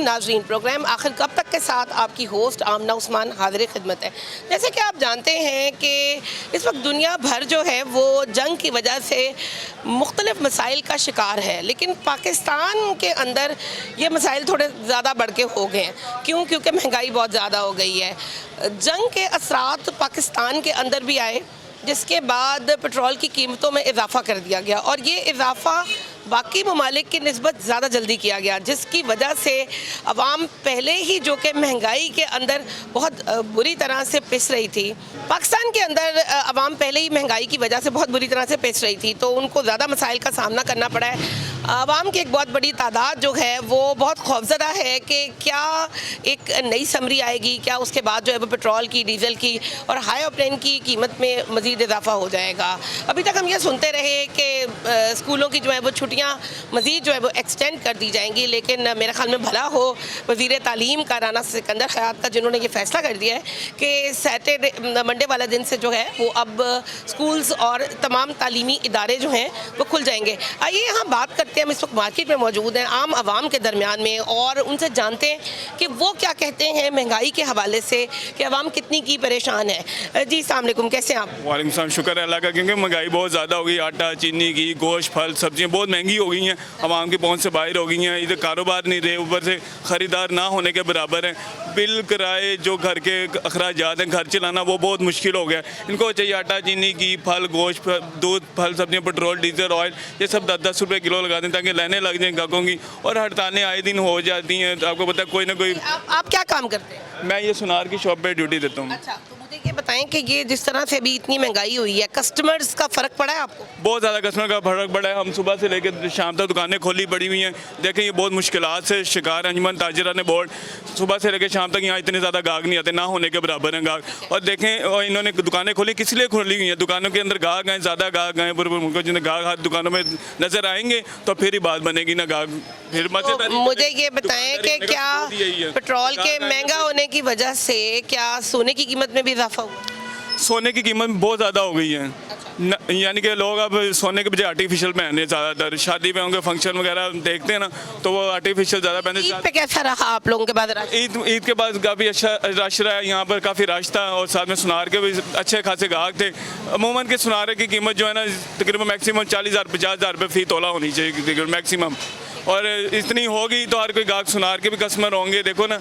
नाजरीन, प्रोग्राम आखिर कब तक के साथ आपकी होस्ट आमना उस्मान हाज़िर खिदमत है। जैसे कि आप जानते हैं कि इस वक्त दुनिया भर जो है वो जंग की वजह से मुख्तलिफ़ मसाइल का शिकार है, लेकिन पाकिस्तान के अंदर ये मसाइल थोड़े ज़्यादा बढ़ के हो गए हैं। क्योंकि महंगाई बहुत ज़्यादा हो गई है। जंग के असरात पाकिस्तान के अंदर भी आए, जिसके बाद पेट्रोल की कीमतों में इजाफ़ा कर दिया गया और ये इजाफ़ा बाकी ममालिक की निस्बत ज़्यादा जल्दी किया गया, जिसकी वजह से अवाम पहले ही जो कि महंगाई के अंदर बहुत बुरी तरह से पिस रही थी। पाकिस्तान के अंदर अवाम पहले ही महंगाई की वजह से बहुत बुरी तरह से पिस रही थी, तो उनको ज़्यादा मसाइल का सामना करना पड़ा है। अवाम की एक बहुत बड़ी तादाद जो है वो बहुत खौफज़दा है कि क्या एक नई समरी आएगी, क्या उसके बाद जो है वो पेट्रोल की, डीज़ल की और हाई ऑक्टेन की कीमत में मज़ीद इजाफ़ा हो जाएगा। अभी तक हम ये सुनते रहे कि स्कूलों की जो है वो छुट्टियाँ मज़ीद जो है वो एक्सटेंड कर दी जाएंगी, लेकिन मेरे ख्याल में भला हो वज़ीर तालीम का राना सिकंदर हयात का, जिन्होंने ये फ़ैसला कर दिया है कि सैटरडे मंडे वाला दिन से जो है वो अब स्कूल्स और तमाम तालीमी इदारे जो हैं वो खुल जाएंगे। आइए यहाँ बात करते हैं, हम इस वक्त मार्केट में मौजूद हैं आम आवाम के दरमियान में और उनसे जानते हैं कि वो क्या कहते हैं महंगाई के हवाले से, कि आवाम कितनी की परेशान है। जी अस्सलाम वालेकुम, कैसे हैं आप? वालेकुम सलाम, शुक्र है अल्लाह का, क्योंकि महंगाई बहुत ज़्यादा हो गई। आटा, चीनी की, गोश्त, फल, सब्जियाँ बहुत महंगी हो गई हैं, आवाम की पहुंच से बाहर हो गई हैं। इधर कारोबार नहीं रहे, ऊपर से ख़रीदार ना होने के बराबर हैं। बिल, किराए, जो घर के अखराजात हैं, घर चलाना वो बहुत मुश्किल हो गया। इनको चाहिए आटा, चीनी, घी, फल, गोश्त, दूध, फल, सब्जियाँ, पेट्रोल, डीजल, ऑयल, ये सब 10-10 रुपये किलो लगा दें ताकि लाइनें लग जाएँ गाहकों की, और हड़तालें आए दिन हो जाती हैं। तो आपको पता है कोई ना कोई। आप क्या काम करते हैं? मैं ये सुनार की शॉप पे ड्यूटी देता हूँ। अच्छा, तो मुझे ये बताएं कि ये जिस तरह से अभी इतनी महंगाई हुई है, कस्टमर्स का फ़र्क पड़ा है आपको? बहुत ज़्यादा कस्टमर का फर्क पड़ा है। हम सुबह से लेकर शाम तक दुकानें खोली पड़ी हुई हैं। देखें ये बहुत मुश्किलात से शिकार है। अंजुमन ताजिरा ने बोर्ड सुबह से लेकर शाम तक यहाँ इतने ज़्यादा गाहक नहीं आते, ना होने के बराबर हैं गाहक। और देखें और इन्होंने दुकानें खोली किस लिए खोली हुई हैं? दुकानों के अंदर गाहक हैं, ज़्यादा गाहक हैं, मुल्कों जिन्हें गाहक हाथ दुकानों में नज़र आएंगे तो फिर ही बात बनेगी ना गाहक। फिर तो मुझे ये बताएं कि क्या पेट्रोल के महंगा होने की वजह से क्या सोने की कीमत में भी इजाफा हुआ? सोने की कीमत बहुत ज़्यादा हो गई है। यानी कि लोग अब सोने के बजाय आर्टिफिशियल पहने ज़्यादातर। शादी में होंगे, फंक्शन वगैरह देखते हैं ना, तो वो आर्टिफिशियल ज़्यादा पहने। ईद पे कैसा रहा आप लोगों के बाद? ईद के बाद काफ़ी अच्छा रश रहा है यहाँ पर, काफ़ी रश था और साथ में सुनार के भी अच्छे खासे गाहक थे। अमूमन के सुनारे की कीमत जो है ना तकरीबन मैक्सिमम 40,000 50,000 रुपये फ़ी तोला होनी चाहिए तकरीबन मैक्सिमम, और इतनी होगी तो हर कोई गाहक सुनार के भी कस्टमर होंगे। देखो ना,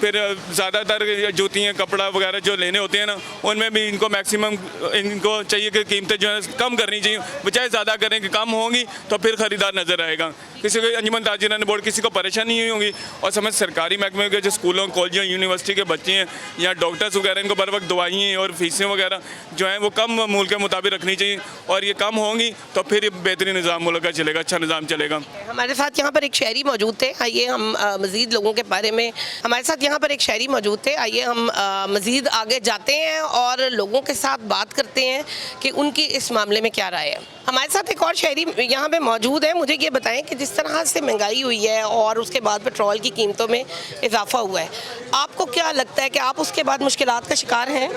फिर ज़्यादातर जूतियाँ, कपड़ा वगैरह जो लेने होते हैं ना, उनमें भी इनको मैक्सिमम इनको चाहिए कि कीमतें जो है कम करनी चाहिए, बजाय ज़्यादा करें कि कम होंगी तो फिर ख़रीदार नज़र आएगा। किसी को अंजुमन ताजिरा ने बोर्ड किसी को परेशानी नहीं होगी। और समझ सरकारी महकमे के जो स्कूलों, कॉलेजों, यूनिवर्सिटी के बच्चे हैं या डॉक्टर्स वगैरह, इनको बर वक्त दवाइयाँ और फीसें वगैरह जो हैं वो कम मूल के मुताबिक रखनी चाहिए, और ये कम होंगी तो फिर बेहतरीन निज़ाम मुल्क का चलेगा, अच्छा निज़ाम चलेगा। हमारे साथ यहाँ पर एक शहरी मौजूद थे, आइए हम मज़ीद लोगों के बारे में, हमारे साथ यहाँ पर एक शहरी मौजूद थे, आइए हम मज़ीद आगे जाते हैं और लोगों के साथ बात करते हैं कि उनकी इस मामले में क्या राय है। हमारे साथ एक और शहरी यहाँ पे मौजूद है। मुझे ये बताएं कि जिस तरह से महंगाई हुई है और उसके बाद पेट्रोल की कीमतों में इजाफा हुआ है, आपको क्या लगता है कि आप उसके बाद मुश्किलात का शिकार हैं?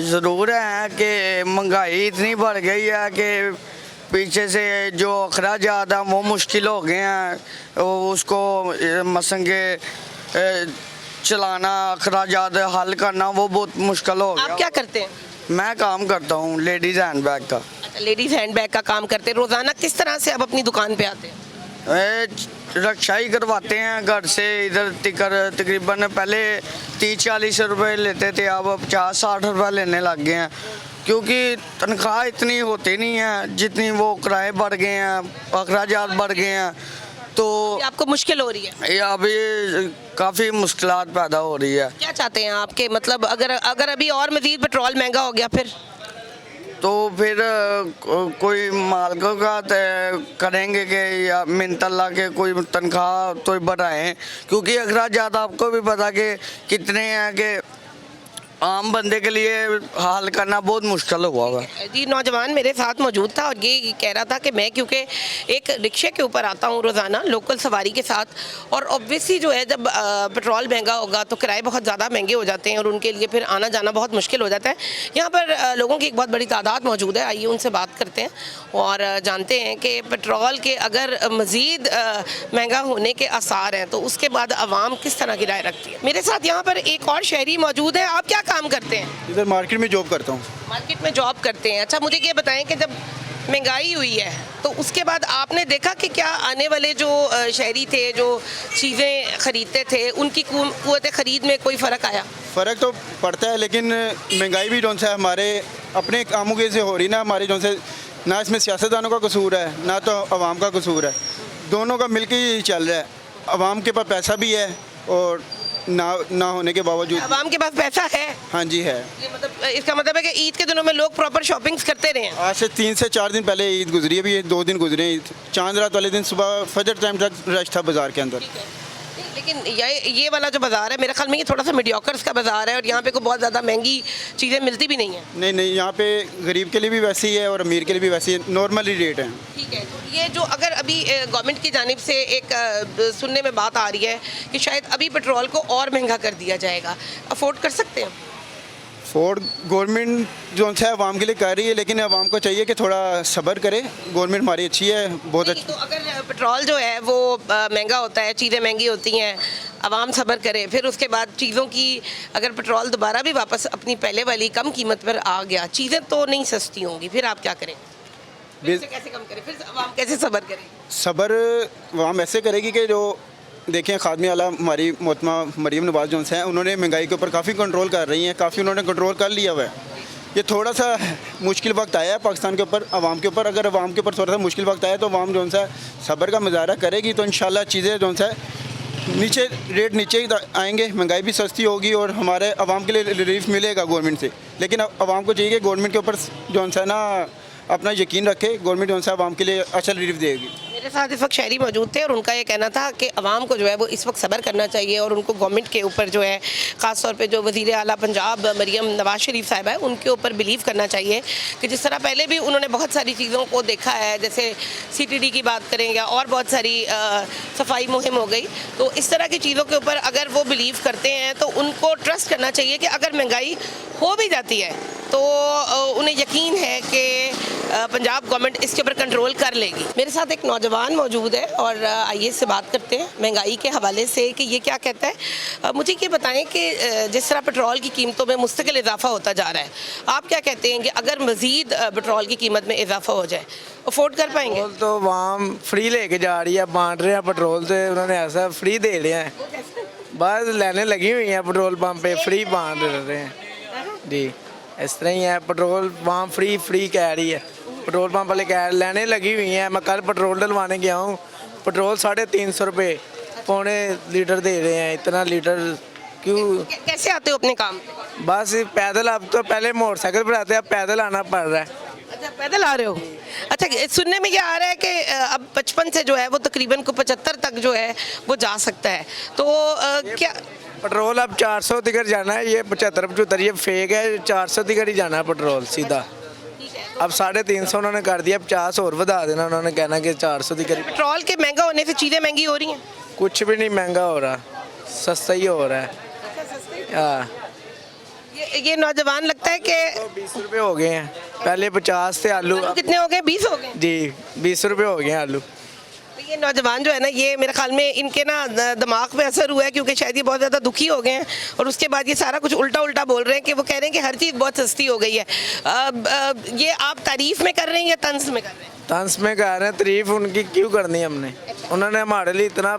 ज़रूर है कि महंगाई इतनी बढ़ गई है कि पीछे से जो अखराजात हैं वो मुश्किल हो गए हैं। उसको मसलन के चलाना, अखराजात हल करना वो बहुत मुश्किल हो गया। आप क्या करते हैं? मैं काम करता हूँ लेडीज़ हैंड बैग का। लेडीज़ हैंड बैग का काम करते हैं। रोज़ाना किस तरह से आप अपनी दुकान पे आते हैं? रक्षा ही करवाते हैं घर से इधर तिकर, तकरीबन पहले 30-40 रुपये लेते थे, अब 50-60 रुपये लेने लग गए हैं, क्योंकि तनख्वाह इतनी होती नहीं है जितनी वो किराए बढ़ गए हैं, अखराजात बढ़ गए हैं, तो आपको मुश्किल हो रही है। ये अभी काफ़ी मुश्किलात पैदा हो रही है। क्या चाहते हैं आपके, मतलब अगर अभी और मज़ीद पेट्रोल महंगा हो गया तो फिर कोई मालिकों का करेंगे कि या मिन्नत अल्लाह के कोई तनख्वाह तो बढ़ाएं, क्योंकि अखराजात आपको भी पता कि कितने हैं कि आम बंदे के लिए हल करना बहुत मुश्किल हुआ हुआ है। जी नौजवान मेरे साथ मौजूद था और ये कह रहा था कि मैं क्योंकि एक रिक्शे के ऊपर आता हूँ रोज़ाना लोकल सवारी के साथ, और ऑब्वियसली जो है जब पेट्रोल महंगा होगा तो किराए बहुत ज़्यादा महंगे हो जाते हैं और उनके लिए फिर आना जाना बहुत मुश्किल हो जाता है। यहाँ पर लोगों की एक बहुत बड़ी तादाद मौजूद है, आइए उनसे बात करते हैं और जानते हैं कि पेट्रोल के अगर मज़ीद महंगा होने के आसार हैं तो उसके बाद आवाम किस तरह की राय रखती है। मेरे साथ यहाँ पर एक और शहरी मौजूद है। आप क्या काम करते हैं? इधर मार्केट में जॉब करता हूँ। मार्केट में जॉब करते हैं। अच्छा मुझे ये बताएं कि जब महंगाई हुई है तो उसके बाद आपने देखा कि क्या आने वाले जो शहरी थे जो चीज़ें ख़रीदते थे उनकी क़ुव्वत ख़रीद में कोई फ़र्क आया? फ़र्क तो पड़ता है, लेकिन महंगाई भी जो है हमारे अपने कामों के से हो रही ना, हमारे जो से ना इसमें सियासतदानों का कसूर है ना तो आवाम का कसूर है, दोनों का मिलकर ही चल रहा है। आवाम के पास पैसा भी है और ना होने के बावजूद आवाम के पास पैसा है। हाँ जी है। ये मतलब इसका मतलब है कि ईद के दिनों में लोग प्रॉपर शॉपिंग्स करते रहे हैं। आज से 3 से 4 दिन पहले ईद गुजरी है, अभी 2 दिन गुजरे हैं। ईद चांद रात वाले दिन सुबह फजर टाइम तक रश था बाज़ार के अंदर। लेकिन ये वाला जो बाज़ार है मेरे ख्याल में ये थोड़ा सा मीडियोकर्स का बाज़ार है और यहाँ पे कोई बहुत ज़्यादा महंगी चीज़ें मिलती भी नहीं है। नहीं, यहाँ पे गरीब के लिए भी वैसी ही है और अमीर के लिए भी वैसी है, नॉर्मली रेट है। ठीक है, तो ये जो अगर अभी गवर्नमेंट की जानिब से एक सुनने में बात आ रही है कि शायद अभी पेट्रोल को और महंगा कर दिया जाएगा, अफोर्ड कर सकते हैं? फोर्ड गवर्नमेंट जो है आवाम के लिए कर रही है, लेकिन आवाम को चाहिए कि थोड़ा सब्र करे। गवर्नमेंट हमारी अच्छी है, बहुत अच्छी। तो अगर पेट्रोल जो है वो महंगा होता है, चीज़ें महंगी होती हैं, आवाम सब्र करे, फिर उसके बाद चीज़ों की अगर पेट्रोल दोबारा भी वापस अपनी पहले वाली कम कीमत पर आ गया, चीज़ें तो नहीं सस्ती होंगी, फिर आप क्या करें? फिर से कैसे कम करें? फिर आवाम कैसे सब्र करे? सब्र आवाम ऐसे करेगी कि जो देखें खादमी आला हमारी मोहतरमा मरीम नवाज जो हैं उन्होंने महंगाई के ऊपर काफ़ी कंट्रोल कर रही हैं, काफ़ी उन्होंने कंट्रोल कर लिया हुआ है। ये थोड़ा सा मुश्किल वक्त आया है पाकिस्तान के ऊपर, आवाम के ऊपर। अगर आवाम के ऊपर थोड़ा सा मुश्किल वक्त आया तो आवाम जो है सब्र का मुजाहरा करेगी तो इंशाल्लाह चीज़ें जो है नीचे रेट नीचे ही आएंगे, महंगाई भी सस्ती होगी और हमारे आवाम के लिए रिलीफ मिलेगा गवर्नमेंट से। लेकिन आवाम को चाहिए कि गवर्नमेंट के ऊपर जो है ना अपना यकीन रखे, गवर्नमेंट जो है आवाम के लिए अच्छा रिलीफ देगी। मेरे साथ इस वक्त शहरी मौजूद थे और उनका ये कहना था कि आवाम को जो है वो इस वक्त सब्र करना चाहिए और उनको गवर्नमेंट के ऊपर जो है ख़ास तौर पे जो वज़ीर आला पंजाब मरीम नवाज शरीफ साहिबा है उनके ऊपर बिलीव करना चाहिए कि जिस तरह पहले भी उन्होंने बहुत सारी चीज़ों को देखा है, जैसे CTD की बात करें या और बहुत सारी सफाई मुहिम हो गई, तो इस तरह की चीज़ों के ऊपर अगर वो बिलीव करते हैं तो उनको ट्रस्ट करना चाहिए कि अगर महंगाई हो भी जाती है तो उन्हें यकीन है कि पंजाब गवर्नमेंट इसके ऊपर कंट्रोल कर लेगी। मेरे साथ एक नौजवान मौजूद है और आइए इससे बात करते हैं महंगाई के हवाले से कि ये क्या कहता है। मुझे ये बताएं कि जिस तरह पेट्रोल की कीमतों में मुस्तकिल इजाफा होता जा रहा है, आप क्या कहते हैं कि अगर मज़ीद पेट्रोल की कीमत में इजाफा हो जाए अफोर्ड कर पाएंगे? पेट्रोल तो आवाम फ्री लेके जा रही है, बांट रहे हैं पेट्रोल, से उन्होंने ऐसा फ्री दे रहे हैं, बस लाइनें लगी हुई हैं पेट्रोल पंप पे, फ्री बांट रहे हैं जी। इस तरह ही है, पेट्रोल वहाँ फ्री कह रही है, पेट्रोल पंप वाले कह लाइनें लगी हुई हैं। मैं कल पेट्रोल डलवाने गया हूँ, पेट्रोल 350 रुपये पौने लीटर दे रहे हैं। इतना लीटर क्यों? कैसे आते हो अपने काम पे? बस पैदल, अब तो पहले मोटरसाइकिल पर आते हैं, अब पैदल आना पड़ रहा है। अच्छा पैदल आ रहे हो? अच्छा सुनने में ये आ रहा है कि अब 55 से जो है वो तकरीबन को 75 तक जो है वो जा सकता है, तो क्या पेट्रोल अब 400 तिकर जाना है, ये 75 ये फेक है, 400 तिकर ही जाना है पेट्रोल सीधा। अब 350 उन्होंने कर दिया, 50 और बढ़ा देना, उन्होंने कहना कि 400 तिकर। पेट्रोल के महंगा होने से चीज़ें महंगी हो रही हैं? कुछ भी नहीं महंगा हो रहा, सस्ता ही हो रहा है। हाँ, ये नौजवान लगता है कि 20 रुपये हो गए हैं, पहले 50 थे आलू, कितने हो गए? 20 हो गए जी, 20 रुपये हो गए आलू। ये नौजवान जो है ना, ये मेरे ख्याल में इनके ना दिमाग पे असर हुआ है, क्योंकि शायद ये बहुत ज़्यादा दुखी हो गए हैं और उसके बाद ये सारा कुछ उल्टा बोल रहे हैं कि वो कह रहे हैं कि हर चीज़ बहुत सस्ती हो गई है। ये आप तारीफ़ में कर रहे हैं या तंज में कर रहे हैं? तंज में कर रहे हैं, तारीफ उनकी क्यों करनी हमने, उन्होंने हमारे लिए इतना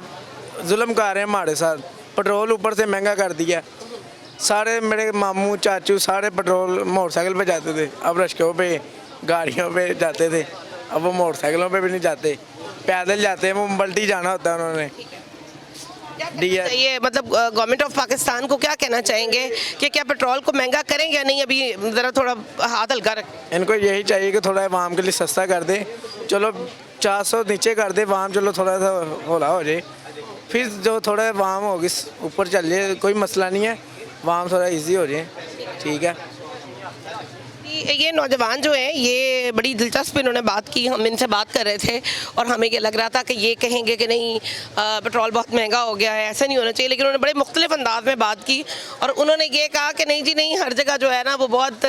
जुल्म कर रहे हैं हमारे साथ, पेट्रोल ऊपर से महंगा कर दिया। सारे मेरे मामू चाचू सारे पेट्रोल मोटरसाइकिल पे जाते थे, अब रिक्शों पे गाड़ियों पे जाते थे, अब वो मोटरसाइकिलों पे भी नहीं जाते, पैदल जाते हैं, वो बल्टी जाना होता है उन्होंने। ये मतलब गवर्नमेंट ऑफ पाकिस्तान को क्या कहना चाहेंगे कि क्या पेट्रोल को महंगा करेंगे या नहीं? अभी ज़रा थोड़ा हाथ हल्का रखें। इनको यही चाहिए कि थोड़ा आवाम के लिए सस्ता कर दे, चलो 400 नीचे कर दे आवाम, चलो थोड़ा सा होला हो जाए, फिर जो थोड़ा आवाम होगी ऊपर चल जाए, कोई मसला नहीं है, आवाम थोड़ा ईजी हो जाए। ठीक है। ये नौजवान जो हैं ये बड़ी दिलचस्प इन्होंने बात की, हम इनसे बात कर रहे थे और हमें ये लग रहा था कि ये कहेंगे कि नहीं पेट्रोल बहुत महंगा हो गया है, ऐसा नहीं होना चाहिए, लेकिन उन्होंने बड़े मुख्तलिफ अंदाज में बात की और उन्होंने ये कहा कि नहीं जी नहीं, हर जगह जो है ना वो बहुत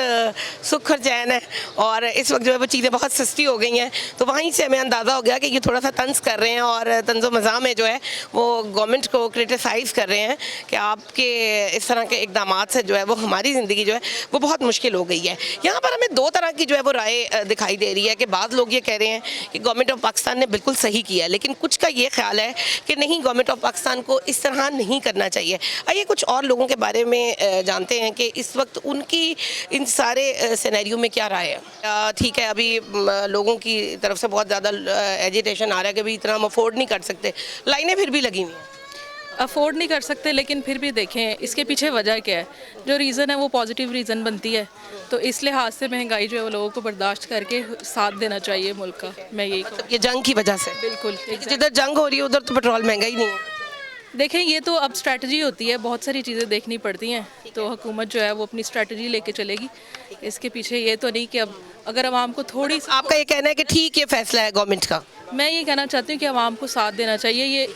सुख और चैन है और इस वक्त जो है वो चीज़ें बहुत सस्ती हो गई हैं। तो वहीं से हमें अंदाज़ा हो गया कि ये थोड़ा सा तंज कर रहे हैं और तंज़ो मज़ा में जो है वो गवर्नमेंट को क्रिटिसाइज़ कर रहे हैं कि आपके इस तरह के इकदाम से जो है वो हमारी ज़िंदगी जो है वो बहुत मुश्किल हो गई है। यहाँ पर हमें दो तरह की जो है वो राय दिखाई दे रही है कि बाद लोग ये कह रहे हैं कि गवर्नमेंट ऑफ पाकिस्तान ने बिल्कुल सही किया है, लेकिन कुछ का ये ख्याल है कि नहीं, गवर्नमेंट ऑफ पाकिस्तान को इस तरह नहीं करना चाहिए। आइए कुछ और लोगों के बारे में जानते हैं कि इस वक्त उनकी इन सारे सिनेरियो में क्या राय है। ठीक है, अभी लोगों की तरफ से बहुत ज़्यादा एजिटेशन आ रहा है कि भाई इतना हम अफोर्ड नहीं कर सकते, लाइनें फिर भी लगी हुई हैं। अफोर्ड नहीं कर सकते, लेकिन फिर भी देखें इसके पीछे वजह क्या है। जो रीज़न है वो पॉजिटिव रीज़न बनती है, तो इस लिहाज से महंगाई जो है वो लोगों को बर्दाश्त करके साथ देना चाहिए मुल्क का। मैं यही कहूँ, ये जंग की वजह से बिल्कुल जिधर जंग हो रही है उधर तो पेट्रोल महंगा ही नहीं है। देखें ये तो अब स्ट्रैटेजी होती है, बहुत सारी चीज़ें देखनी पड़ती हैं, तो हुकूमत जो है वो अपनी स्ट्रैटेजी लेके चलेगी। इसके पीछे ये तो नहीं कि अब अगर आवाम को थोड़ी, आपका ये कहना है कि ठीक ये फैसला है गवर्नमेंट का? मैं ये कहना चाहती हूँ कि आवाम को साथ देना चाहिए। ये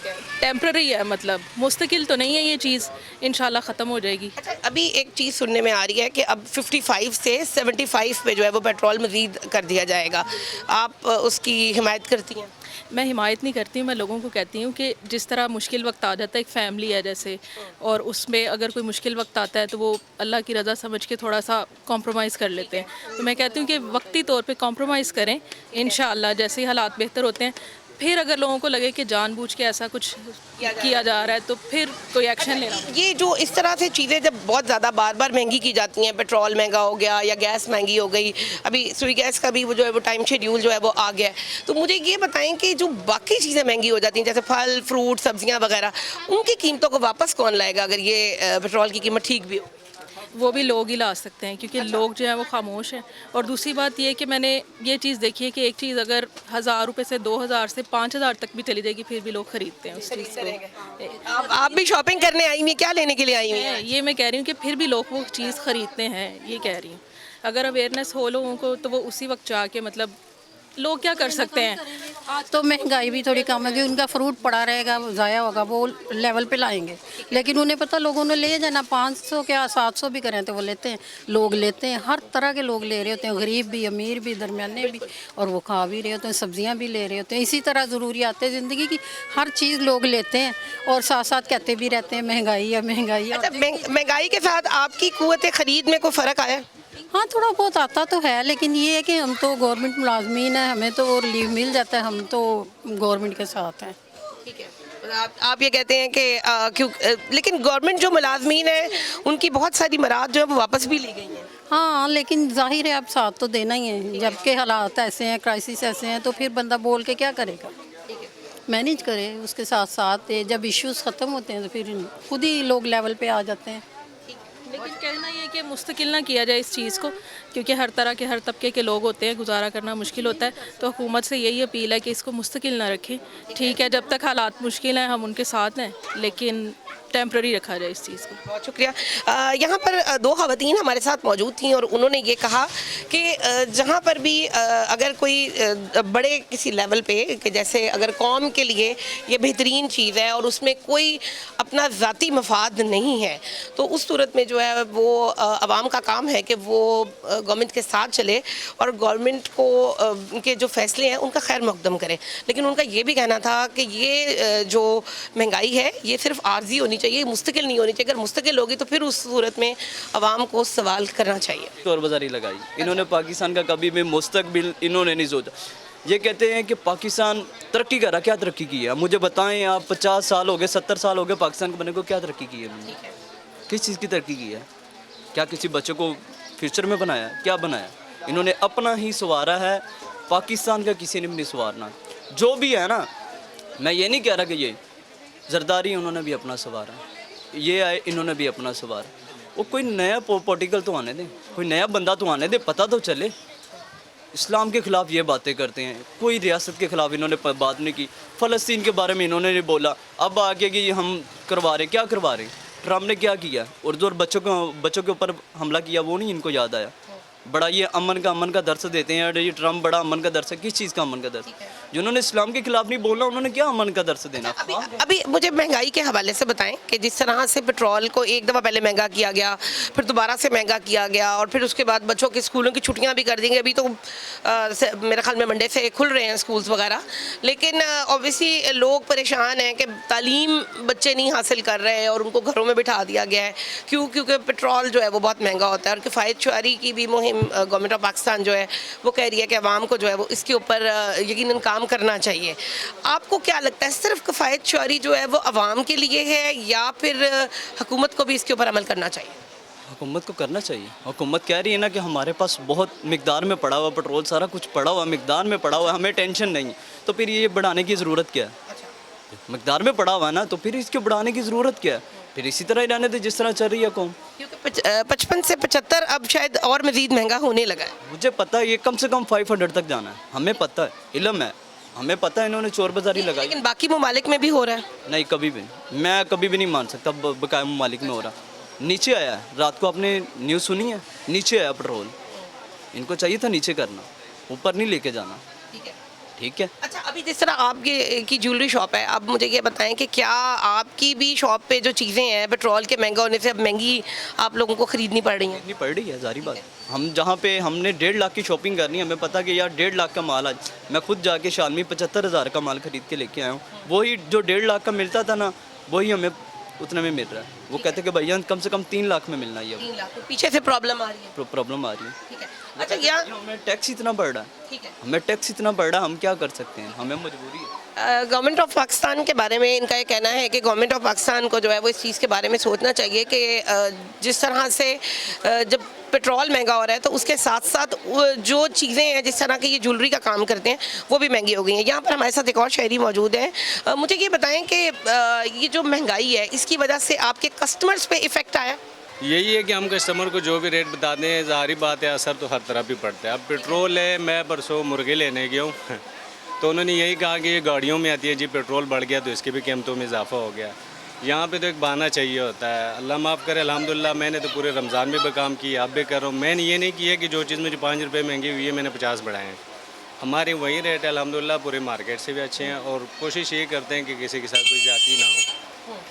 टेम्प्ररी है, मतलब मुस्तकिल तो नहीं है ये चीज़, इंशाल्लाह ख़त्म हो जाएगी। अच्छा, अभी एक चीज़ सुनने में आ रही है कि अब 55 से 75 पे जो है वो पेट्रोल मज़ीद कर दिया जाएगा, आप उसकी हिमायत करती हैं? मैं हिमायत नहीं करती हूँ, मैं लोगों को कहती हूँ कि जिस तरह मुश्किल वक्त आ जाता है, एक फैमिली है जैसे, और उसमें अगर कोई मुश्किल वक्त आता है तो वो अल्लाह की रज़ा समझ के थोड़ा सा कॉम्प्रोमाइज़ कर लेते हैं। तो मैं कहती हूँ कि वक्ती तौर पे कॉम्प्रोमाइज़ करें, इंशाअल्लाह जैसे ही हालात बेहतर होते हैं, फिर अगर लोगों को लगे कि जानबूझ के ऐसा कुछ किया जा रहा है तो फिर कोई एक्शन लेना। ये जो इस तरह से चीज़ें जब बहुत ज़्यादा बार बार महंगी की जाती हैं, पेट्रोल महंगा हो गया या गैस महंगी हो गई, अभी सुई गैस का भी वो जो है वो टाइम शेड्यूल जो है वो आ गया है, तो मुझे ये बताएं कि जो बाकी चीज़ें महंगी हो जाती हैं जैसे फल फ्रूट सब्जियां वगैरह, उनकी कीमतों को वापस कौन लाएगा अगर ये पेट्रोल की कीमत ठीक भी हो? वो भी लोग ही ला सकते हैं, क्योंकि लोग जो है वो खामोश हैं। और दूसरी बात ये है कि मैंने ये चीज़ देखी है कि एक चीज़ अगर 1000 रुपये से 2000 से 5000 तक भी चली जाएगी, फिर भी लोग ख़रीदते हैं उस चीज़ को। आप भी शॉपिंग करने आई हुई हैं, क्या लेने के लिए आई हुई हैं? ये मैं कह रही हूँ कि फिर भी लोग वो चीज़ ख़रीदते हैं, ये कह रही हूँ। अगर अवेयरनेस हो लोगों को तो वो उसी वक्त जाके, मतलब लोग क्या कर सकते हैं। आज तो महंगाई भी थोड़ी कम है, उनका फ्रूट पड़ा रहेगा, ज़ाया होगा, वो लेवल पे लाएंगे, लेकिन उन्हें पता लोगों ने ले जाना, 500 क्या 700 भी करें तो वो लेते हैं, लोग लेते हैं, हर तरह के लोग ले रहे होते हैं, गरीब भी, अमीर भी, दरमियाने भी, और वो खा भी रहे होते हैं, सब्जियां भी ले रहे होते हैं। इसी तरह ज़रूरियात है ज़िंदगी की, हर चीज़ लोग लेते हैं और साथ साथ कहते भी रहते हैं महंगाई है महंगाई है। अच्छा, महंगाई के साथ आपकी कुव्वत खरीद में कोई फ़र्क आया? हाँ, थोड़ा बहुत आता तो है, लेकिन ये है कि हम तो गवर्नमेंट मुलाजमीन हैं, हमें तो रिलीव मिल जाता है, हम तो गवर्नमेंट के साथ हैं। ठीक है, आप ये कहते हैं कि क्यों, लेकिन गवर्नमेंट जो मुलाजमीन है उनकी बहुत सारी मराद जो है वो वापस भी ली गई हैं। हाँ, लेकिन जाहिर है अब साथ तो देना ही है, जबकि हालात ऐसे हैं, क्राइसिस ऐसे हैं, तो फिर बंदा बोल के क्या करेगा, मैनेज करे, उसके साथ साथ जब इश्यूज़ ख़त्म होते हैं तो फिर खुद ही लोग लेवल पे आ जाते हैं। लेकिन कहना ये कि मुस्तकिल ना किया जाए इस चीज़ को, क्योंकि हर तरह के हर तबके के लोग होते हैं, गुजारा करना मुश्किल होता है। तो हुकूमत से यही अपील है कि इसको मुस्तकिल ना रखें। ठीक है, जब तक हालात मुश्किल हैं हम उनके साथ हैं, लेकिन टेम्प्ररी रखा जाए इस चीज़ को। बहुत शुक्रिया। यहाँ पर दो ख़वातीन हमारे साथ मौजूद थीं और उन्होंने ये कहा कि जहाँ पर भी अगर कोई बड़े किसी लेवल पे, कि जैसे अगर कौम के लिए ये बेहतरीन चीज़ है और उसमें कोई अपना ज़ाती मफाद नहीं है, तो उस सूरत में जो है वो आवाम का काम है कि वो गवर्नमेंट के साथ चले और गवर्नमेंट को उनके जो फ़ैसले हैं उनका खैर मकदम करे। लेकिन उनका ये भी कहना था कि ये जो महंगाई है ये सिर्फ आर्जी होनी चाहिए, मुस्तकिल नहीं होनी चाहिए। अगर मुस्तकिल होगी तो फिर उस सूरत में आवाम को सवाल करना चाहिए। चोर बाजारी लगाई इन्होंने, पाकिस्तान का कभी भी मुस्तकबिल इन्होंने नहीं सोचा। ये कहते हैं कि पाकिस्तान तरक्की कर रहा, क्या तरक्की की है मुझे बताएं आप। 50 साल हो गए, 70 साल हो गए पाकिस्तान को बने को, क्या तरक्की की है, किस चीज़ की तरक्की की है? क्या किसी बच्चे को फ्यूचर में बनाया, क्या बनाया? इन्होंने अपना ही संवारा है, पाकिस्तान का किसी ने भी नहीं संवारना। जो भी है ना, मैं ये नहीं कह रहा कि ये जरदारी उन्होंने भी अपना संवारा, ये आए इन्होंने भी अपना संवारा। वो कोई नया पॉलिटिकल तो आने दें, कोई नया बंदा तो आने दें, पता तो चले। इस्लाम के ख़िलाफ़ ये बातें करते हैं, कोई रियासत के ख़िलाफ़ इन्होंने बात नहीं की। फ़लस्तीन के बारे में इन्होंने नहीं बोला, अब आगे कि हम करवा रहे, क्या करवा रहे? ट्रम्प ने क्या किया, उर्दू और बच्चों के ऊपर हमला किया, वो नहीं इनको याद आया। बड़ा ये अमन का दर्स देते हैं, ये ट्रम्प बड़ा अमन का दर्स है। किस चीज़ का अमन का दर्स? जिन्होंने इस्लाम के खिलाफ नहीं बोलना, उन्होंने क्या अमन का दर्स देना? अभी मुझे महंगाई के हवाले से बताएं कि जिस तरह से पेट्रोल को एक दफ़ा पहले महंगा किया गया, फिर दोबारा से महंगा किया गया, और फिर उसके बाद बच्चों के स्कूलों की छुट्टियां भी कर दी गई। अभी तो मेरे ख्याल में मंडे से खुल रहे हैं स्कूल्स वगैरह, लेकिन ऑब्वियसली लोग परेशान हैं कि तालीम बच्चे नहीं हासिल कर रहे हैं और उनको घरों में बिठा दिया गया है। क्योंकि पेट्रोल जो है वो बहुत महंगा होता है, और किफ़ायत शुआरी की भी मुहिम गवर्नमेंट ऑफ पाकिस्तान जो है वो कह रही है कि आवाम को जो है वो इसके ऊपर यकीनन काम करना चाहिए। आपको क्या लगता है, सिर्फ किफ़ायत शुआरी जो है वो आवाम के लिए है, या फिर हुकूमत को भी इसके ऊपर अमल करना चाहिए? हुकूमत को करना चाहिए। हुकूमत कह रही है ना कि हमारे पास बहुत मिकदार में पड़ा हुआ पेट्रोल, सारा कुछ पड़ा हुआ, मिकदार में पड़ा हुआ, हमें टेंशन नहीं, तो फिर ये बढ़ाने की ज़रूरत क्या है? मिकदार में पड़ा हुआ है ना, तो फिर इसके बढ़ाने की ज़रूरत क्या है? फिर इसी तरह ही रहने दे जिस तरह चल रही है कौम। क्योंकि 55 से 75 अब शायद और मज़ीद महंगा होने लगा है। मुझे पता है ये कम से कम 500 तक जाना है, हमें पता है, इल्म है, हमें पता है, इन्होंने चोर बाजारी लगाई। लेकिन बाकी ममालिक में भी हो रहा है। नहीं, कभी भी नहीं, मैं कभी भी नहीं मान सकता बकाया ममालिक में हो रहा। नीचे आया है, रात को आपने न्यूज़ सुनी है, नीचे आया पेट्रोल, इनको चाहिए था नीचे करना, ऊपर नहीं लेके जाना। ठीक है। अच्छा, अभी जिस तरह आपकी की ज्वेलरी शॉप है, अब मुझे ये बताएं कि क्या आपकी भी शॉप पे जो चीज़ें हैं पेट्रोल के महंगा होने से अब महंगी आप लोगों को ख़रीदनी पड़ रही हैं? नहीं पड़ रही है, जारी बात। हम जहाँ पे हमने 1.5 लाख की शॉपिंग करनी है, हमें पता कि यार 1.5 लाख का माल आज मैं खुद जाके शालमी 75,000 का माल खरीद के लेके आया हूँ। वही जो 1.5 लाख का मिलता था ना, वही हमें उतने में मिल रहा है। वो कहते हैं कि भैया कम से कम 3 लाख में मिलना ही है। 3 लाख पीछे से प्रॉब्लम आ रही है। प्रॉब्लम आ रही है। ठीक है। अच्छा, यहाँ हमें टैक्स इतना बढ़ रहा है, ठीक है, हमें टैक्स इतना बढ़ रहा है, हम क्या कर सकते हैं, हमें मजबूरी है। गवर्नमेंट ऑफ पाकिस्तान के बारे में इनका ये कहना है कि गवर्नमेंट ऑफ पाकिस्तान को जो है वो इस चीज़ के बारे में सोचना चाहिए कि जिस तरह से जब पेट्रोल महंगा हो रहा है तो उसके साथ साथ जो चीज़ें हैं जिस तरह की ये ज्वेलरी का काम करते हैं वो भी महंगी हो गई हैं। यहाँ पर हमारे साथ एक और शहरी मौजूद हैं। मुझे ये बताएं कि ये जो महंगाई है इसकी वजह से आपके कस्टमर्स पे इफ़ेक्ट आया? यही है कि हम कस्टमर को जो भी रेट बताते हैं, ज़ाहिर बात है असर तो हर तरह भी पड़ता है। अब पेट्रोल है, मैं परसों मुर्गे लेने गया हूँ तो उन्होंने यही कहा कि ये गाड़ियों में आती है जी, पेट्रोल बढ़ गया तो इसकी भी कीमतों में इजाफा हो गया। यहाँ पे तो एक बहाना चाहिए होता है। अल्लाह माफ़ करे, अल्हम्दुलिल्लाह मैंने तो पूरे रमज़ान में भी काम किया, अब भी कर रहा हूँ। मैंने ये नहीं किया कि जो चीज़ मुझे 5 रुपये महंगी हुई है मैंने 50 बढ़ाए हैं। हमारे वही रेट है अल्हम्दुलिल्लाह, पूरे मार्केट से भी अच्छे हैं, और कोशिश ये करते हैं कि किसी के साथ कोई ज़्यादती ना हो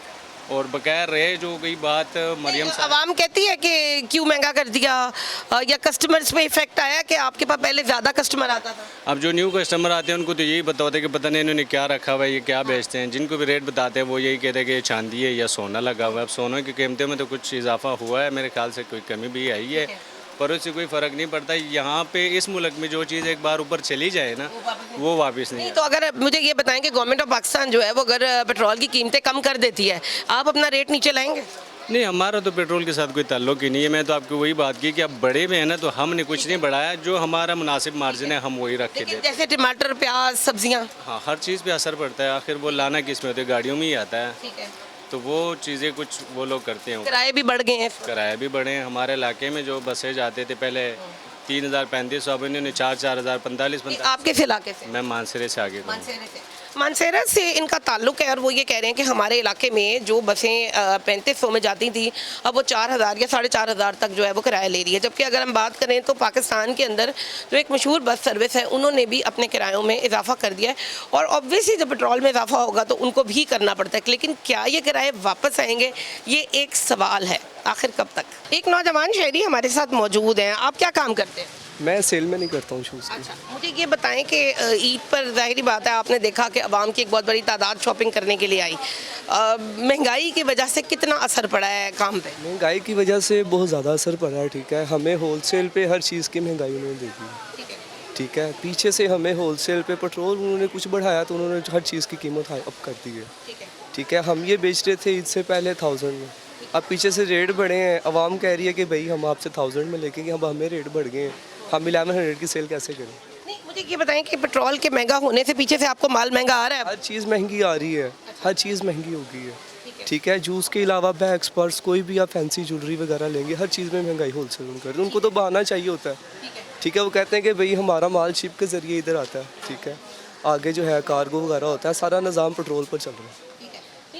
और बकायर रहे। जो गई बात मरियम साहब, आवाम कहती है कि क्यों महंगा कर दिया, या कस्टमर्स पे इफेक्ट आया कि आपके पास पहले ज़्यादा कस्टमर आता था? अब जो न्यू कस्टमर आते हैं उनको तो यही पता होता है कि पता नहीं इन्होंने क्या रखा हुआ है, ये क्या बेचते हैं। जिनको भी रेट बताते हैं वो यही कहते हैं कि चांदी है या सोना लगा हुआ है। अब सोने की कीमतों में तो कुछ इजाफा हुआ है, मेरे ख्याल से कोई कमी भी आई है, पर उससे कोई फ़र्क नहीं पड़ता। यहाँ पे इस मुल्क में जो चीज़ एक बार ऊपर चली जाए ना, वो वापस नहीं। तो अगर मुझे ये बताएं कि गवर्नमेंट ऑफ पाकिस्तान जो है वो अगर पेट्रोल की कीमतें कम कर देती है, आप अपना रेट नीचे लाएंगे? नहीं, हमारा तो पेट्रोल के साथ कोई ताल्लुक ही नहीं है। मैं तो आपको वही बात की कि अब बड़े में है ना, तो हमने कुछ नहीं बढ़ाया, जो हमारा मुनासिब मार्जिन है हम वही रख के देते हैं। जैसे टमाटर, प्याज, सब्जियाँ, हाँ, हर चीज़ पे असर पड़ता है। आखिर वो लाना किस में होता है, गाड़ियों में ही आता है, ठीक है, तो वो चीज़ें कुछ वो लोग करते हैं। किराए भी बढ़ गए हैं। किराए भी बढ़े हैं। हमारे इलाके में जो बसें जाते थे पहले 3,035, अब इन्होंने 4,000 45। आप किस इलाके से? मैं मानसरे से आगे हूँ। मानसेरा से इनका ताल्लुक है, और वो ये कह रहे हैं कि हमारे इलाके में जो बसें 3500 में जाती थी अब वो 4,000 या 4,500 तक जो है वो किराया ले रही है। जबकि अगर हम बात करें तो पाकिस्तान के अंदर जो एक मशहूर बस सर्विस है उन्होंने भी अपने किरायों में इजाफा कर दिया है, और ऑब्वियसली जब पेट्रोल में इजाफा होगा तो उनको भी करना पड़ता है। लेकिन क्या ये किराए वापस आएंगे, ये एक सवाल है, आखिर कब तक। एक नौजवान शहरी हमारे साथ मौजूद हैं। आप क्या काम करते हैं? मैं सेल में नहीं करता हूँ शूज़ की। अच्छा, मुझे ये बताएं कि ईद पर ज़ाहिरी बात है आपने देखा कि आवाम की एक बहुत बड़ी तादाद शॉपिंग करने के लिए आई। महंगाई की वजह से कितना असर पड़ा है काम पे? महंगाई की वजह से बहुत ज़्यादा असर पड़ा है। ठीक है, हमें होलसेल पे हर चीज़ की महंगाई उन्होंने दी है। ठीक है, पीछे से हमें होलसेल पे पेट्रोल उन्होंने कुछ बढ़ाया तो उन्होंने हर चीज़ की कीमत हाई अप कर दी है। ठीक है, हम ये बेच रहे थे ईद से पहले 1000 में, अब पीछे से रेट बढ़े हैं। आवाम कह रही है कि भाई हम आपसे 1000 में लेके गए, अब हमें रेट बढ़ गए हैं, हम 1100 की सेल कैसे करें? नहीं, मुझे ये बताएं कि पेट्रोल के महंगा होने से पीछे से आपको माल महंगा आ रहा है? हर चीज़ महंगी आ रही है, हर चीज़ महंगी हो गई है। ठीक है, जूस के अलावा बैग्स, पर्स, कोई भी आप फैंसी ज्वेलरी वगैरह लेंगे, हर चीज़ में महंगाई होलसेल में कर रहे हैं। उनको तो बहाना चाहिए होता है। ठीक है, वो कहते हैं कि भाई हमारा माल शिप के ज़रिए इधर आता है। ठीक है, आगे जो है कार्गो वगैरह होता है, सारा निज़ाम पेट्रोल पर चल रहा है।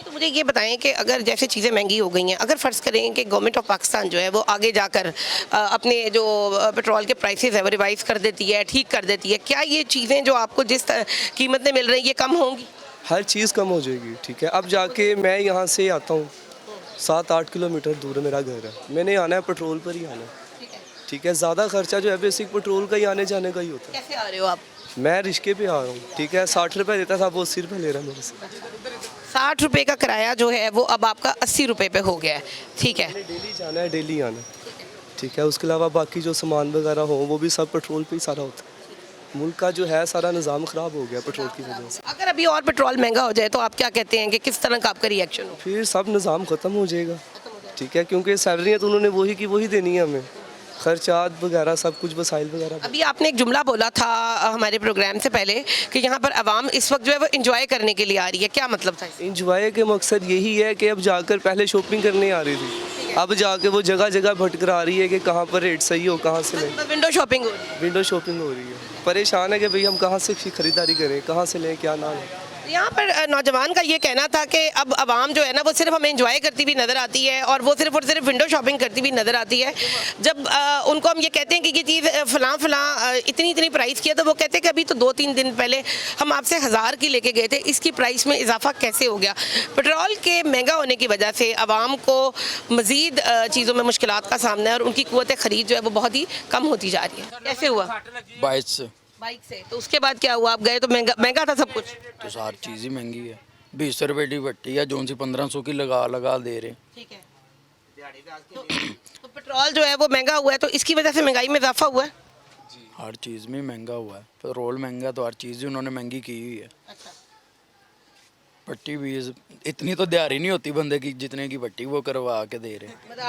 तो मुझे ये बताएं कि अगर जैसे चीज़ें महंगी हो गई हैं, अगर फ़र्ज़ करें कि गवर्नमेंट ऑफ पाकिस्तान जो है वो आगे जाकर अपने जो पेट्रोल के प्राइसेस है वो रिवाइज़ कर देती है, ठीक कर देती है, क्या ये चीज़ें जो आपको जिस कीमत में मिल रही हैं ये कम होंगी? हर चीज़ कम हो जाएगी, ठीक है। अब जाके मैं यहाँ से आता हूँ, 7-8 किलोमीटर दूर मेरा घर है, मैंने आना है पेट्रोल पर ही आना है, ठीक है। ज़्यादा खर्चा जो है बेसिक पेट्रोल का ही आने जाने का ही होता है। कैसे आ रहे हो आप? मैं रिश्के पे आ रहा हूँ, ठीक है। 60 रुपये देता था, वो 80 रुपये ले रहा है मेरे से। 60 रुपये का किराया जो है वो अब आपका 80 रुपये पे हो गया है, ठीक है। डेली जाना है, डेली आना है, ठीक है। उसके अलावा बाकी जो सामान वगैरह हो वो भी सब पेट्रोल पे ही सारा होता है। मुल्क का जो है सारा निज़ाम ख़राब हो गया पेट्रोल की वजह से। अगर अभी और पेट्रोल महंगा हो जाए तो आप क्या कहते हैं कि किस तरह का आपका रिएक्शन हो? फिर सब निज़ाम ख़त्म हो जाएगा, ठीक है। क्योंकि सैलरियाँ तो उन्होंने वही की वही देनी है हमें, खर्चात वगैरह सब कुछ, वसाइल वगैरह। अभी आपने एक जुमला बोला था हमारे प्रोग्राम से पहले कि यहाँ पर आवाम इस वक्त जो है वो इंजॉय करने के लिए आ रही है, क्या मतलब था? इंजॉय के मकसद यही है कि अब जाकर पहले शॉपिंग करने आ रही थी, अब जाके वो जगह जगह भटक आ रही है कि कहाँ पर रेट सही हो, कहाँ से लें। विंडो शॉपिंग हो रही है। विंडो शॉपिंग हो रही है, परेशान है कि भाई हम कहाँ से ख़रीदारी करें, कहाँ से लें, क्या ना लें। यहाँ पर नौजवान का ये कहना था कि अब आवाम जो है ना वो सिर्फ हमें एंजॉय करती हुई नज़र आती है और वो सिर्फ और सिर्फ विंडो शॉपिंग करती हुई नज़र आती है। जब उनको हम ये कहते हैं कि ये चीज़ फ़लाँ इतनी प्राइस की है तो वो कहते हैं कि अभी तो 2-3 दिन पहले हम आपसे 1000 की लेके गए थे, इसकी प्राइस में इजाफा कैसे हो गया? पेट्रोल के महंगा होने की वजह से आवाम को मज़ीद चीज़ों में मुश्किलात का सामना है और उनकी क़ुव्वत ख़रीद जो है वो बहुत ही कम होती जा रही है। कैसे हुआ? बाइक से। तो उसके बाद क्या हुआ? आप गए तो महंगा था सब कुछ? तो सारी चीज़ ही महंगी है। 20 रुपये की भट्टी है, जो सी 1500 की लगा दे रहे। ठीक है। तो पेट्रोल जो है वो महंगा हुआ है, तो इसकी वजह से महंगाई में इजाफा हुआ है? हर चीज़ में महंगा हुआ है, पेट्रोल महंगा तो हर चीज़ ही उन्होंने महंगी की हुई है। अच्छा। भट्टी भी इतनी तो दिहाड़ी नहीं होती बंदे की जितने की भट्टी वो करवा के दे रहे हैं। मतलब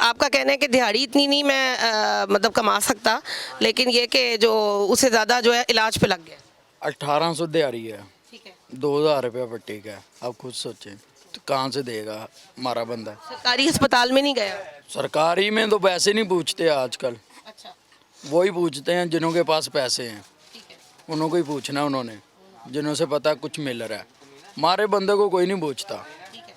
आपका कहना है कि दिहाड़ी इतनी नहीं मैं मतलब कमा सकता, लेकिन ये कि जो उससे ज़्यादा जो है इलाज पे लग गया। 1800 दिहाड़ी है, ठीक है। 2000 रुपया भट्टी का है। आप खुद सोचें तो कहाँ से देगा हमारा बंदा? सरकारी अस्पताल में नहीं गया? सरकारी में तो पैसे नहीं पूछते आजकल, अच्छा। वही पूछते हैं जिन्हों के पास पैसे हैं, ठीक है। उन्हों को ही पूछना उन्होंने, जिन्हों से पता कुछ मिल रहा है। हमारे बंदे को कोई नहीं पूछता। ठीक है।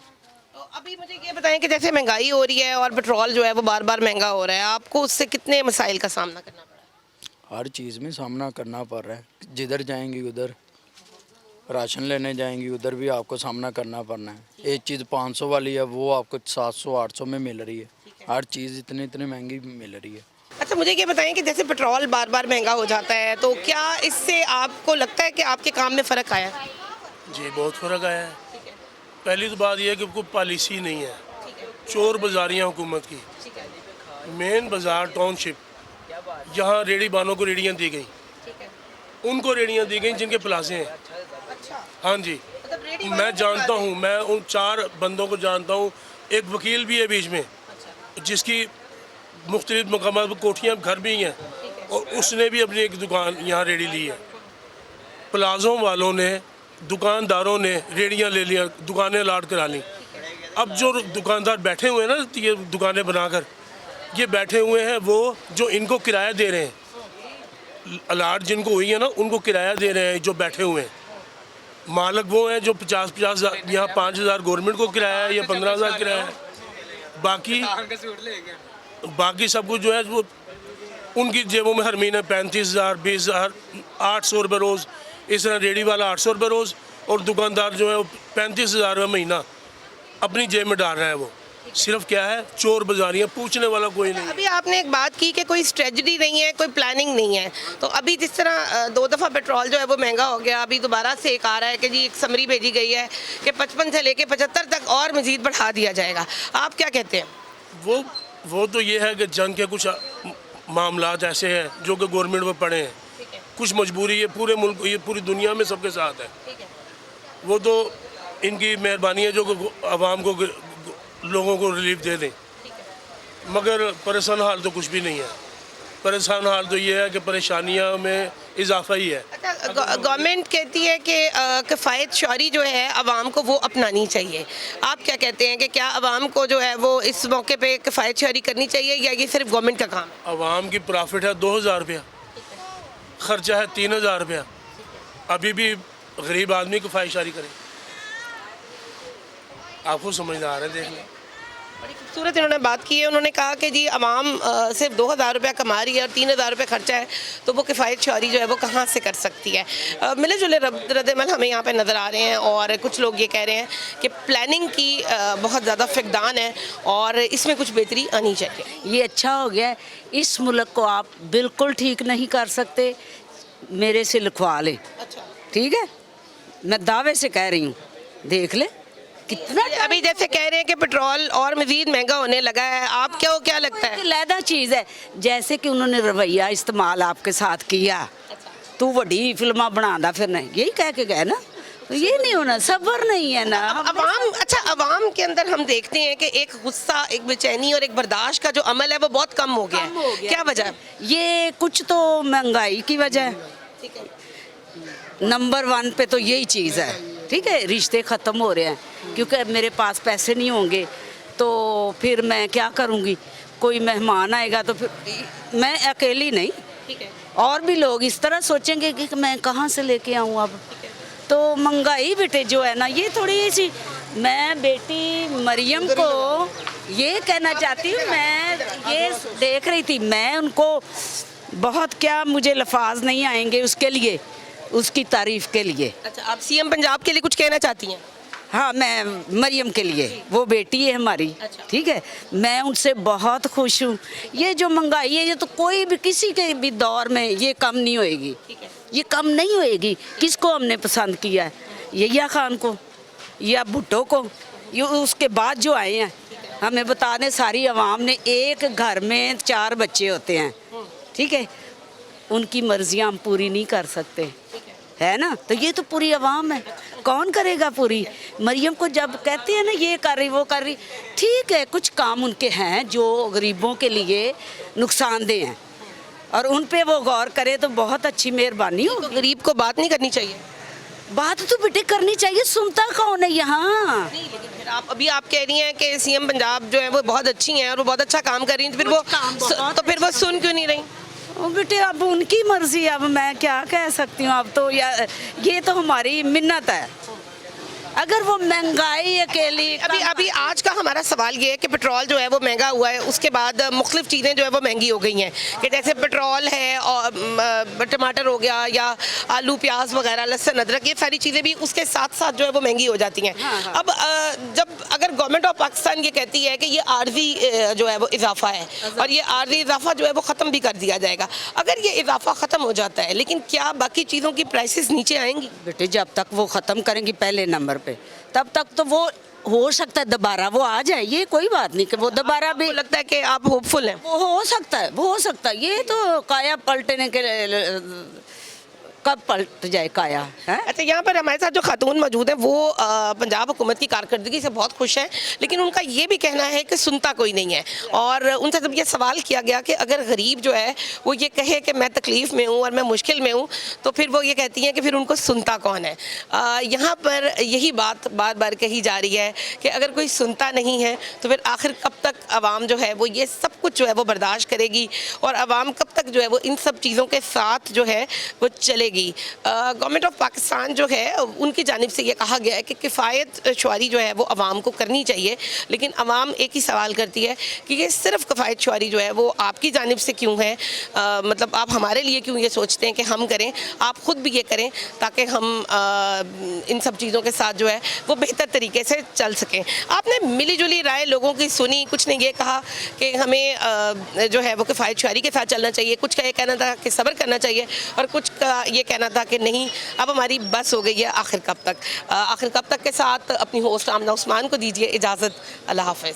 तो अभी मुझे ये बताएं कि जैसे महंगाई हो रही है और पेट्रोल जो है वो बार बार महंगा हो रहा है, आपको उससे कितने मसाइल का सामना करना पड़ा है? हर चीज़ में सामना करना पड़ रहा है। जिधर जाएंगी उधर, राशन लेने जाएंगी उधर भी आपको सामना करना पड़ना है। एक चीज़ 500 वाली है वो आपको 700-800 में मिल रही है। हर चीज़ इतनी महंगी मिल रही है। अच्छा, मुझे ये बताएं कि जैसे पेट्रोल बार बार महंगा हो जाता है तो क्या इससे आपको लगता है कि आपके काम में फ़र्क आया है? जी बहुत फ़र्क आया है। पहली तो बात यह है कि कोई पॉलिसी नहीं है, चोर बाजारियाँ हुकूमत की। मेन बाज़ार टाउनशिप, यहाँ रेडी बानों को रेडियाँ दी गई, उनको रेडियाँ दी गई जिनके प्लाजे हैं। हाँ जी, मैं जानता हूँ, मैं उन 4 बंदों को जानता हूँ। एक वकील भी है बीच में जिसकी मुख्तलिफ मकामात पर कोठियाँ घर भी हैं, और उसने भी अपनी एक दुकान यहाँ रेडी ली है। प्लाजों वालों ने, दुकानदारों ने रेडियाँ ले लिया, दुकानें अलाट करा ली। अब जो दुकानदार बैठे हुए हैं ना, ये दुकानें बनाकर ये बैठे हुए हैं, वो जो इनको किराया दे रहे हैं, अलाट जिनको हुई है ना उनको किराया दे रहे हैं। जो बैठे हुए हैं मालिक वो हैं जो 50-50 यहाँ 5000 गवर्नमेंट को किराया है या 15,000 किराया है। बाकी सब कुछ जो है वो उनकी जेबों में हर महीने 35,000, 20,000, 800 रुपये रोज़। इस तरह रेडी वाला 800 रुपये रोज़ और दुकानदार जो है वो 35,000 रुपये महीना अपनी जेब में डाल रहा है। वो सिर्फ क्या है, चोर बाजारियाँ, पूछने वाला कोई नहीं। अभी आपने एक बात की कि कोई स्ट्रेटजी नहीं है, कोई प्लानिंग नहीं है। तो अभी जिस तरह 2 दफ़ा पेट्रोल जो है वो महंगा हो गया, अभी दोबारा से एक आ रहा है कि जी एक समरी भेजी गई है कि 55 से लेके 75 तक और मज़ीद बढ़ा दिया जाएगा। आप क्या कहते हैं? वो तो ये है कि जंग के कुछ मामलात ऐसे हैं जो कि गवर्नमेंट में पड़े हैं, कुछ मजबूरी है पूरे मुल्क, ये पूरी दुनिया में सबके साथ है। वो तो इनकी मेहरबानी है जो आवाम को, लोगों को रिलीफ दे दें, मगर परेशान हाल तो कुछ भी नहीं है। परेशान हाल तो ये है कि परेशानियां में इजाफा ही है। अच्छा, गवर्नमेंट कहती है कि किफ़ायत शौरी जो है आवाम को वो अपनानी चाहिए। आप क्या कहते हैं कि क्या आवाम को जो है वो इस मौके पे किफ़ायत शौरी करनी चाहिए या ये सिर्फ गवर्नमेंट का काम है? आवाम की प्रॉफिट है 2000 रुपया, ख़र्चा है 3000 रुपया। अभी भी गरीब आदमी किफ़ायत शौरी करे। आपको समझदार है, देख लें। बड़ी खूबसूरत इन्होंने बात की है। उन्होंने कहा कि जी आवाम सिर्फ 2000 रुपया कमा रही है और 3000 रुपये खर्चा है, तो वो किफ़ायत शौरी जो है वो कहाँ से कर सकती है। मिले जुले रद्दमल हमें यहाँ पे नज़र आ रहे हैं और कुछ लोग ये कह रहे हैं कि प्लानिंग की बहुत ज़्यादा फ़िक़दान है और इसमें कुछ बेहतरी आनी चाहिए। ये अच्छा हो गया है। इस मुल्क को आप बिल्कुल ठीक नहीं कर सकते, मेरे से लिखवा ले। अच्छा, ठीक है, मैं दावे से कह रही हूँ, देख ले कितना। अभी जैसे कह रहे हैं कि पेट्रोल और मज़ीद महंगा होने लगा है, आप क्या लगता है? लैदा चीज़ है, जैसे कि उन्होंने रवैया इस्तेमाल आपके साथ किया, तू वड्डी फिल्मा बनादा फिरना, यही कह के गए ना, तो ये नहीं होना, सब्र नहीं है ना। अवाम, अच्छा अवाम के अंदर हम देखते हैं कि एक गुस्सा, एक बेचैनी और एक बर्दाश्त का जो अमल है वो बहुत कम हो गया है। क्या वजह? ये कुछ तो महंगाई की वजह है, नंबर 1 पे तो यही चीज़ है। ठीक है, रिश्ते ख़त्म हो रहे हैं क्योंकि मेरे पास पैसे नहीं होंगे तो फिर मैं क्या करूँगी, कोई मेहमान आएगा तो फिर मैं अकेली नहीं, ठीक है, और भी लोग इस तरह सोचेंगे कि मैं कहाँ से लेके आऊँ अब। तो महंगाई बेटे जो है ना, ये थोड़ी सी, मैं बेटी मरियम को ये कहना चाहती हूँ, मैं ये देख रही थी, मैं उनको बहुत, क्या मुझे लफाज नहीं आएंगे उसके लिए, उसकी तारीफ़ के लिए। अच्छा, आप सीएम पंजाब के लिए कुछ कहना चाहती हैं? हाँ, मैं मरियम के लिए, वो बेटी है हमारी। अच्छा। ठीक है, मैं उनसे बहुत खुश हूँ। ये जो महंगाई है, ये तो कोई भी किसी के भी दौर में ये कम नहीं होएगी, ये कम नहीं होएगी। किसको हमने पसंद किया है? यहिया खान को या भुट्टो को, ये उसके बाद जो आए हैं, हमें बता दें, सारी आवाम ने, एक घर में 4 बच्चे होते हैं, ठीक है, उनकी मर्जियाँ हम पूरी नहीं कर सकते, है ना, तो ये तो पूरी आवाम है, कौन करेगा पूरी? मरियम को जब कहते हैं ना ये कर रही वो कर रही, ठीक है, कुछ काम उनके हैं जो गरीबों के लिए नुकसानदेह हैं और उन पे वो गौर करे तो बहुत अच्छी मेहरबानी हो। गरीब को बात नहीं करनी चाहिए? बात तो बेटे करनी चाहिए, सुनता कौन है यहाँ? नहीं, लेकिन फिर आप कह रही हैं कि सीएम पंजाब जो है वो बहुत अच्छी हैं और वो बहुत अच्छा काम कर रही हैं, तो फिर वो सुन क्यों नहीं रही? ओ बेटे, अब उनकी मर्जी, अब मैं क्या कह सकती हूँ। अब तो ये तो हमारी मिन्नत है, अगर वो महंगाई अकेली। अभी आज का हमारा सवाल ये है कि पेट्रोल जो है वो महंगा हुआ है, उसके बाद मुख्तलिफ चीज़ें जो है वो महंगी हो गई हैं, कि जैसे पेट्रोल है और टमाटर हो गया या आलू प्याज वगैरह, लहसुन अदरक, ये सारी चीज़ें भी उसके साथ साथ जो है वो महंगी हो जाती हैं। हाँ। अब जब अगर गवर्नमेंट ऑफ पाकिस्तान ये कहती है कि ये आर्जी जो है वो इजाफा है और ये आर्जी इजाफा जो है वो ख़त्म भी कर दिया जाएगा, अगर ये इजाफा ख़त्म हो जाता है, लेकिन क्या बाकी चीज़ों की प्राइसेस नीचे आएंगी? बेटे, जब तक वो ख़त्म करेंगी पहले नंबर पे, तब तक तो वो हो सकता है दोबारा वो आ जाए, ये कोई बात नहीं कि वो दोबारा भी। लगता है कि आप होपफुल हैं? वो हो सकता है, वो हो सकता है, ये तो काया पलटने के, कब पलट जाए काया है। अच्छा, यहाँ पर हमारे साथ जो खातून मौजूद है वो पंजाब हुकूमत की कारकर्दगी से बहुत खुश हैं, लेकिन उनका ये भी कहना है कि सुनता कोई नहीं है। और उनसे जब ये सवाल किया गया कि अगर गरीब जो है वो ये कहे कि मैं तकलीफ़ में हूँ और मैं मुश्किल में हूँ, तो फिर वो ये कहती हैं कि फिर उनको सुनता कौन है। यहाँ पर यही बात बार बार कही जा रही है कि अगर कोई सुनता नहीं है तो फिर आखिर कब तक आवाम जो है वो ये सब कुछ जो है वो बर्दाश्त करेगी और आवाम कब तक जो है वो इन सब चीज़ों के साथ जो है वो चलेगी। गवर्नमेंट ऑफ पाकिस्तान जो है उनकी जानिब से ये कहा गया है कि किफ़ायत शुआरी जो है वो आवाम को करनी चाहिए, लेकिन आवाम एक ही सवाल करती है कि ये सिर्फ किफ़ायत शुआरी जो है वो आपकी जानिब से क्यों है, मतलब आप हमारे लिए क्यों ये सोचते हैं कि हम करें, आप ख़ुद भी ये करें ताकि हम इन सब चीज़ों के साथ जो है वो बेहतर तरीके से चल सकें। आपने मिली जुली राय लोगों की सुनी, कुछ ने ये कहा कि हमें जो है वो किफ़ायत शुआरी के साथ चलना चाहिए, कुछ का ये कहना था कि सब्र करना चाहिए और कुछ का ये कहना था कि नहीं, अब हमारी बस हो गई है, आखिर कब तक के साथ अपनी होस्ट आमना उस्मान को दीजिए इजाज़त। अल्लाह हाफ़िज़।